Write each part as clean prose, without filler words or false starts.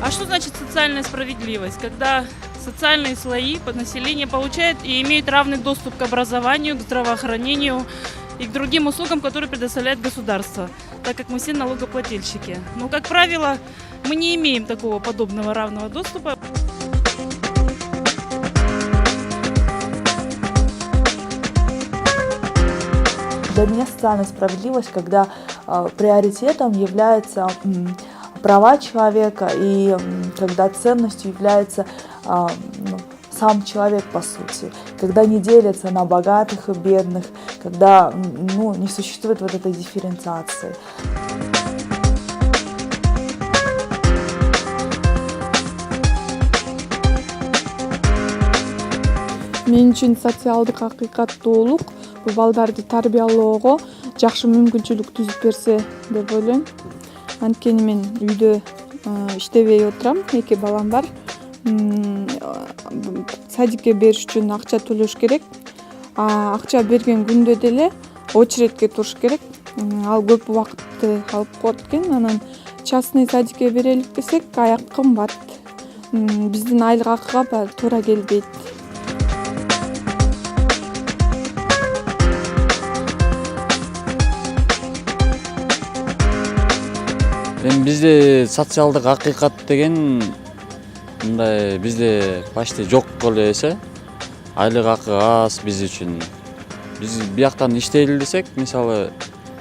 А что значит социальная справедливость? Когда социальные слои населения получают и имеют равный доступ к образованию, к здравоохранению и к другим услугам, которые предоставляет государство, так как мы все налогоплательщики. Но, как правило, мы не имеем такого подобного равного доступа. Для меня социальная справедливость, когда приоритетом являются права человека и когда ценностью является сам человек по сути, когда не делятся на богатых и бедных, когда не существует вот этой дифференциации. Мен үчүн социалдык акыйкаттуулук бул балдарды тарбиялоого жакшы мүмкүнчүлүк түзүп берсе деп ойлойм. Анткени мен үйдө иштебей отурам, 2 балам бар. Садикке бериш үчүн акча төлөш керек. Акча берген күндө деле очередке туруш керек. Ал көп убакытты алып коет экен. Анан частный садикке берелик десек, аяк кымбат. Биздин айлык акыга туура келбейт. Бизде социалдык акыйкат деген мындай бизде почти жок эле эсе. Айлык акы аз биз үчүн. Биз бияктан иштейли десек, мисалы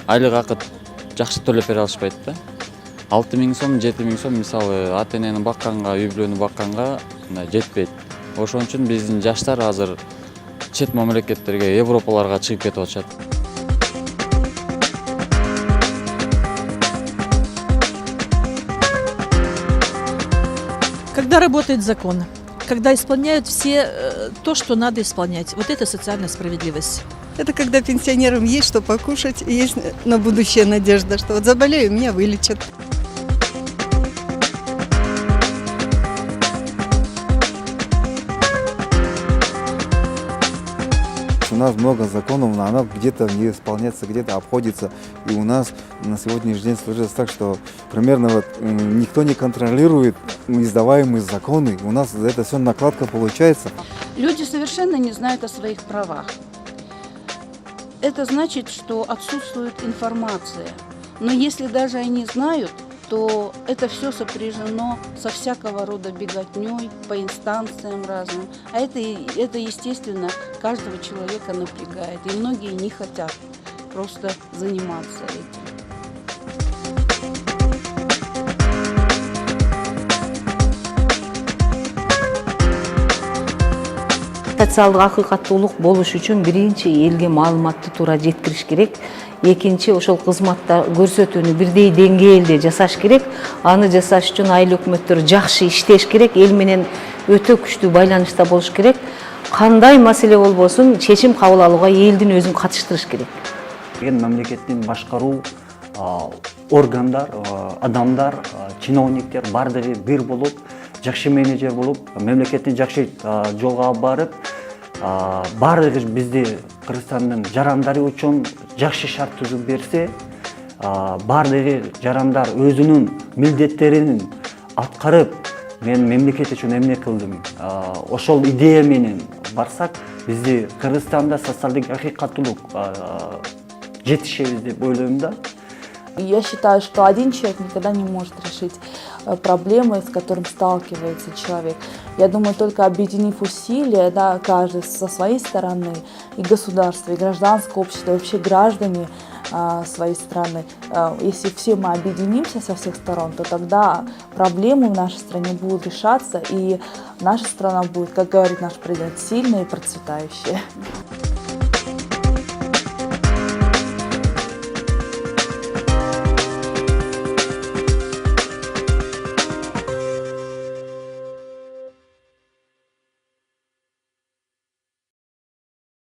айлык акы жакшы төлөп бере алышпайт да. 6000 сом, 7000 сом мисалы ата-энени бакканга, үй бүлөнү бакканга жетпейт. Ошон үчүн биздин жаштар азыр чет мамлекеттерге, Европаларга чыгып кетип атышат. Когда работает закон, когда исполняют все то, что надо исполнять. Вот это социальная справедливость. Это когда пенсионерам есть что покушать, и есть на будущее надежда, что вот заболею, меня вылечат. У нас много законов, но оно где-то не исполняется, где-то обходится. И у нас на сегодняшний день сложилось так, что примерно никто не контролирует издаваемые законы. У нас за это все накладка получается. Люди совершенно не знают о своих правах. Это значит, что отсутствует информация. Но если даже они знают, то это все сопряжено со всякого рода беготней по инстанциям разным. А это естественно, каждого человека напрягает. И многие не хотят просто заниматься этим. Социалдык акыйкаттуулук болуш үчүн биринчи элге маалыматты туура жеткириш керек. Экинчи ошол кызматта көрсөтүүнү бирдей деңгээлде жасаш керек. Аны жасаш үчүн айыл өкмөттөр жакшы иштеш керек, эл менен өтө күчтүү байланышта болуш керек. Кандай маселе болбосун чечим кабыл алууга элдин өзүн катыштырыш керек. Мамлекеттин башкаруу органдар, адамдар, чиновниктер бардыгы бир болуп, жакшы менеджер болуп, мамлекеттин жакшы жолго барып, бардыгы бизде Кыргызстандын жарандары үчүн жакшы шарт түзүп берсе, бардыгы жарандар өзүнүн милдеттерин аткарып, мен мемлекет үчүн эмне кылдым, ошол идея менен барсак, бизде Кыргызстанда социалдык акыйкаттуулук жетишебиз деп ойлойм да. Я считаю, что один человек никогда не может решить проблемы, с которыми сталкивается человек. Я думаю, только объединив усилия, каждый со своей стороны, и государство, и гражданское общество, и вообще граждане своей страны, если все мы объединимся со всех сторон, то тогда проблемы в нашей стране будут решаться, и наша страна будет, как говорит наш президент, сильная и процветающая.